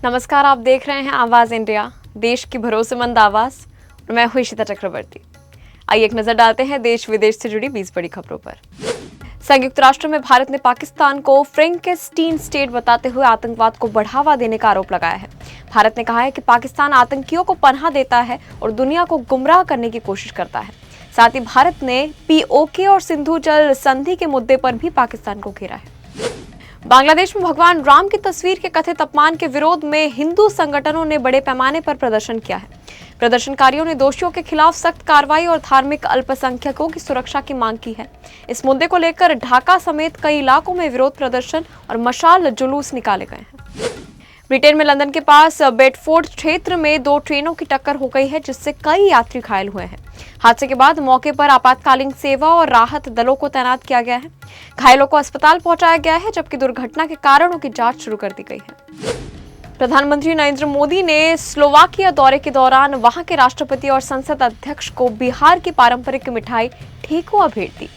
नमस्कार, आप देख रहे हैं आवाज इंडिया, देश की भरोसेमंद आवाज। और मैं हूं इशिता चक्रवर्ती। आइए एक नजर डालते हैं देश विदेश से जुड़ी 20 बड़ी खबरों पर। संयुक्त राष्ट्र में भारत ने पाकिस्तान को फ्रैंकेस्टीन स्टेट बताते हुए आतंकवाद को बढ़ावा देने का आरोप लगाया है। भारत ने कहा है कि पाकिस्तान आतंकियों को पनाह देता है और दुनिया को गुमराह करने की कोशिश करता है। साथ ही भारत ने पीओके और सिंधु जल संधि के मुद्दे पर भी पाकिस्तान को घेरा है। बांग्लादेश में भगवान राम की तस्वीर के कथित अपमान के विरोध में हिंदू संगठनों ने बड़े पैमाने पर प्रदर्शन किया है। प्रदर्शनकारियों ने दोषियों के खिलाफ सख्त कार्रवाई और धार्मिक अल्पसंख्यकों की सुरक्षा की मांग की है। इस मुद्दे को लेकर ढाका समेत कई इलाकों में विरोध प्रदर्शन और मशाल जुलूस निकाले गए हैं। ब्रिटेन में लंदन के पास बेडफोर्ड क्षेत्र में 2 ट्रेनों की टक्कर हो गई है, जिससे कई यात्री घायल हुए हैं। हादसे के बाद मौके पर आपातकालीन सेवा और राहत दलों को तैनात किया गया है। घायलों को अस्पताल पहुंचाया गया है, जबकि दुर्घटना के कारणों की जांच शुरू कर दी गई है। प्रधानमंत्री नरेंद्र मोदी ने स्लोवाकिया दौरे के दौरान वहां के राष्ट्रपति और संसद अध्यक्ष को बिहार की पारंपरिक मिठाई ठेकुआ भेंट दी।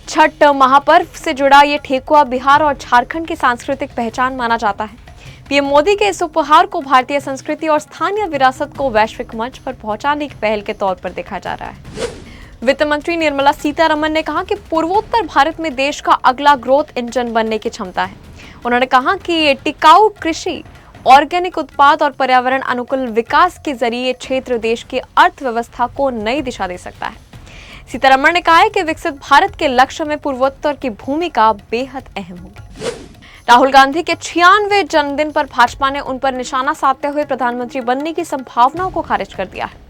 छठ महापर्व से जुड़ा ये ठेकुआ बिहार और झारखंड की सांस्कृतिक पहचान माना जाता है। पीएम मोदी के इस उपहार को भारतीय संस्कृति और स्थानीय विरासत को वैश्विक मंच पर पहुंचाने की पहल के तौर पर देखा जा रहा है। वित्त मंत्री निर्मला सीतारमण ने कहा कि पूर्वोत्तर भारत में देश का अगला ग्रोथ इंजन बनने की क्षमता है। उन्होंने कहा कि टिकाऊ कृषि, ऑर्गेनिक उत्पाद और पर्यावरण अनुकूल विकास के जरिए क्षेत्र देश की अर्थव्यवस्था को नई दिशा दे सकता है। सीतारमण ने कहा है कि विकसित भारत के लक्ष्य में पूर्वोत्तर की भूमिका बेहद अहम होगी। राहुल गांधी के 96वें जन्मदिन पर भाजपा ने उन पर निशाना साधते हुए प्रधानमंत्री बनने की संभावनाओं को खारिज कर दिया है।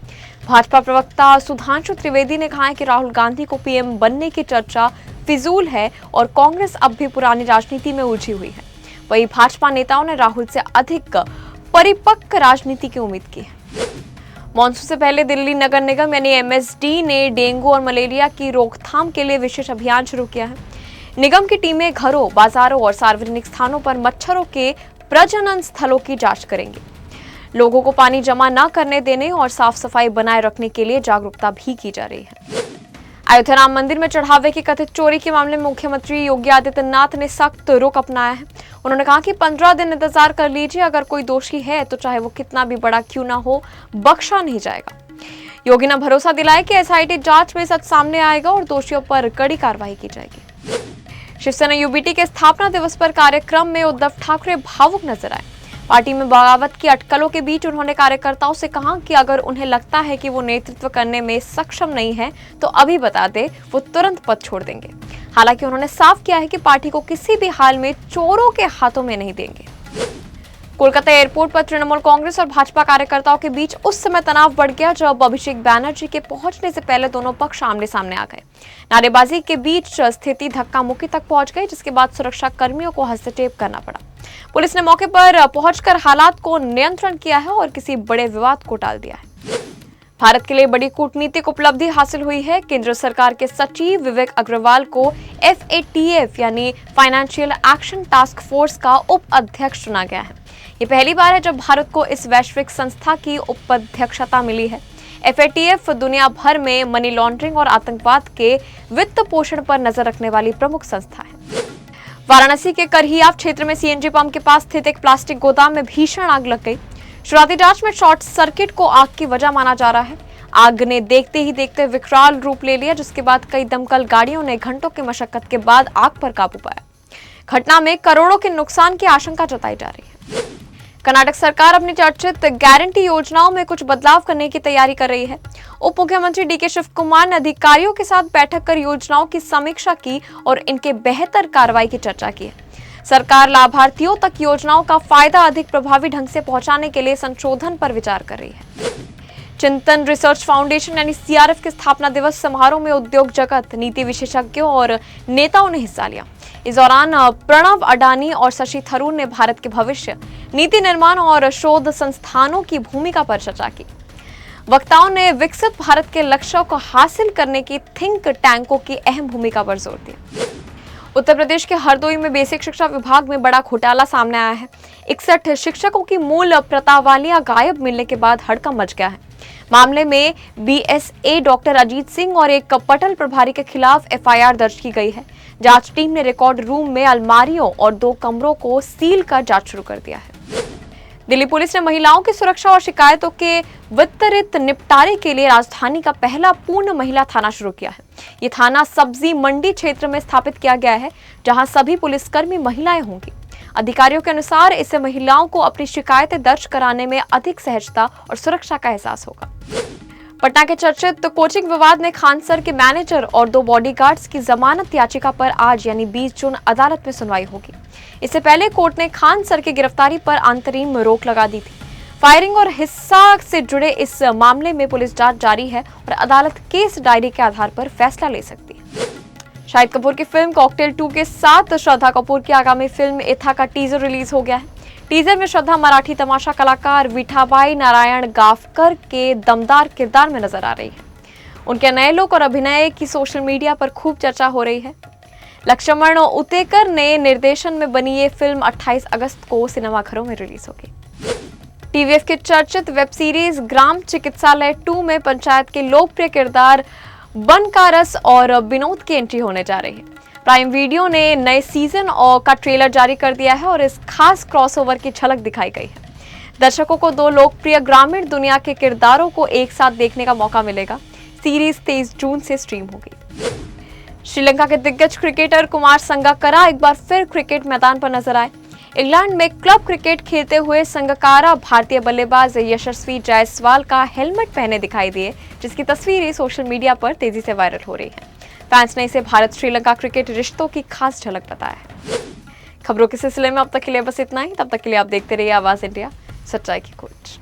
भाजपा प्रवक्ता सुधांशु त्रिवेदी ने कहा है कि राहुल गांधी को पीएम बनने की चर्चा फिजूल है और कांग्रेस अब भी पुरानी राजनीति में उलझी हुई है। वहीं भाजपा नेताओं ने राहुल से अधिक परिपक्व राजनीति की उम्मीद की है। मॉनसून से पहले दिल्ली नगर निगम यानी एमएसडी ने डेंगू और मलेरिया की रोकथाम के लिए विशेष अभियान शुरू किया है। निगम की टीमें घरों, बाजारों और सार्वजनिक स्थानों पर मच्छरों के प्रजनन स्थलों की जांच करेंगे। लोगों को पानी जमा न करने देने और साफ सफाई बनाए रखने के लिए जागरूकता भी की जा रही है। अयोध्या राम मंदिर में चढ़ावे की कथित चोरी के मामले में मुख्यमंत्री योगी आदित्यनाथ ने सख्त रुख अपनाया है। उन्होंने कहा कि 15 दिन इंतजार कर लीजिए, अगर कोई दोषी है तो चाहे वो कितना भी बड़ा क्यों ना हो, बख्शा नहीं जाएगा। योगी ने भरोसा दिलाया कि एसआईटी जांच में सच सामने आएगा और दोषियों पर कड़ी कार्रवाई की जाएगी। शिवसेना यूबीटी के स्थापना दिवस पर कार्यक्रम में उद्धव ठाकरे भावुक नजर आए। पार्टी में बगावत की अटकलों के बीच उन्होंने कार्यकर्ताओं से कहा कि अगर उन्हें लगता है कि वो नेतृत्व करने में सक्षम नहीं है तो अभी बता दे, वो तुरंत पद छोड़ देंगे। हालांकि उन्होंने साफ किया है कि पार्टी को किसी भी हाल में चोरों के हाथों में नहीं देंगे। कोलकाता एयरपोर्ट पर तृणमूल कांग्रेस और भाजपा कार्यकर्ताओं के बीच उस समय तनाव बढ़ गया जब अभिषेक बैनर्जी के पहुंचने से पहले दोनों पक्ष आमने सामने आ गए। नारेबाजी के बीच स्थिति धक्का मुक्की तक पहुंच गई, जिसके बाद सुरक्षा कर्मियों को हस्तक्षेप करना पड़ा। पुलिस ने मौके पर पहुंचकर हालात को नियंत्रण किया है और किसी बड़े विवाद को टाल दिया है। भारत के लिए बड़ी कूटनीतिक उपलब्धि हासिल हुई है। केंद्र सरकार के सचिव विवेक अग्रवाल को FATF यानी फाइनेंशियल एक्शन टास्क फोर्स का उप अध्यक्ष चुना गया है। ये पहली बार है जब भारत को इस वैश्विक संस्था की उपाध्यक्षता मिली है। FATF दुनिया भर में मनी लॉन्ड्रिंग और आतंकवाद के वित्त पोषण पर नजर रखने वाली प्रमुख संस्था है। वाराणसी के करहिया क्षेत्र में CNG पंप के पास स्थित एक प्लास्टिक गोदाम में भीषण आग लग गई। शुरुआती जांच में शॉर्ट सर्किट को आग की वजह माना जा रहा है। आग ने देखते ही देखते विकराल रूप ले लिया, जिसके बाद कई दमकल गाड़ियों ने घंटों की मशक्कत के बाद आग पर काबू पाया। घटना में करोड़ों के नुकसान की आशंका जताई जा रही है। कर्नाटक सरकार अपनी चर्चित गारंटी योजनाओं में कुछ बदलाव करने की तैयारी कर रही है। उप मुख्यमंत्री DK शिव कुमार ने अधिकारियों के साथ बैठक कर योजनाओं की समीक्षा की और इनके बेहतर कार्रवाई की चर्चा की है। सरकार लाभार्थियों तक योजनाओं का फायदा अधिक प्रभावी ढंग से पहुंचाने के लिए संशोधन पर विचार कर रही है। चिंतन रिसर्च फाउंडेशन यानी CRF के स्थापना दिवस समारोह में उद्योग जगत, नीति विशेषज्ञों और नेताओं ने हिस्सा लिया। इस दौरान प्रणव अडानी और शशि थरूर ने भारत के भविष्य, नीति निर्माण और शोध संस्थानों की भूमिका पर चर्चा की। वक्ताओं ने विकसित भारत के लक्ष्यों को हासिल करने की थिंक टैंकों की अहम भूमिका पर जोर दिया। उत्तर प्रदेश के हरदोई में बेसिक शिक्षा विभाग में बड़ा घोटाला सामने आया है। 61 शिक्षकों की मूल प्रतावालियां गायब मिलने के बाद हड़कंप मच गया है। मामले में BSA डॉक्टर अजीत सिंह और एक पटल प्रभारी के खिलाफ FIR दर्ज की गई है। जांच टीम ने रिकॉर्ड रूम में अलमारियों और 2 कमरों को सील कर जांच शुरू कर दिया है। दिल्ली पुलिस ने महिलाओं की सुरक्षा और शिकायतों के वितरित निपटारे के लिए राजधानी का पहला पूर्ण महिला थाना शुरू किया है। ये थाना सब्जी मंडी क्षेत्र में स्थापित किया गया है, जहां सभी पुलिसकर्मी महिलाएं होंगी। अधिकारियों के अनुसार इससे महिलाओं को अपनी शिकायतें दर्ज कराने में अधिक सहजता और सुरक्षा का एहसास होगा। पटना के चर्चित कोचिंग विवाद में खान सर के मैनेजर और 2 बॉडीगार्ड्स की जमानत याचिका पर आज यानी 20 जून अदालत में सुनवाई होगी। इससे पहले कोर्ट ने खान सर की गिरफ्तारी पर अंतरिम रोक लगा दी थी। फायरिंग और हिस्सा से जुड़े इस मामले में पुलिस जांच जारी है और अदालत केस डायरी के आधार पर फैसला ले सकती है। शाहिद कपूर की फिल्म कॉकटेल 2 के साथ श्रद्धा कपूर की आगामी फिल्म इथा का टीजर रिलीज हो गया है। टीजर में श्रद्धा मराठी तमाशा कलाकार विठाबाई नारायण गावकर के दमदार किरदार में नजर आ रही है। उनके नए लुक और अभिनय की सोशल मीडिया पर खूब चर्चा हो रही है। लक्ष्मण उतेकर ने निर्देशन में बनी ये फिल्म 28 अगस्त को सिनेमाघरों में रिलीज होगी। टीवीएफ के चर्चित वेब सीरीज ग्राम चिकित्सालय 2 में पंचायत के लोकप्रिय किरदार बनकारस और विनोद की एंट्री होने जा रही है। प्राइम वीडियो ने नए सीजन और का ट्रेलर जारी कर दिया है और इस खास क्रॉसओवर की झलक दिखाई गई है। दर्शकों को 2 लोकप्रिय ग्रामीण दुनिया के किरदारों को एक साथ देखने का मौका मिलेगा। सीरीज 23 जून से स्ट्रीम होगी। श्रीलंका के दिग्गज क्रिकेटर कुमार संगकारा एक बार फिर क्रिकेट मैदान पर नजर आए। इंग्लैंड में क्लब क्रिकेट खेलते हुए संगकारा भारतीय बल्लेबाज यशस्वी जायसवाल का हेलमेट पहने दिखाई दिए, जिसकी तस्वीरें सोशल मीडिया पर तेजी से वायरल हो रही है। फैंस ने इसे भारत श्रीलंका क्रिकेट रिश्तों की खास झलक बताया है। खबरों के सिलसिले में अब तक के लिए बस इतना ही। तब तक के लिए आप देखते रहिए आवाज इंडिया, सच्चाई की खोज।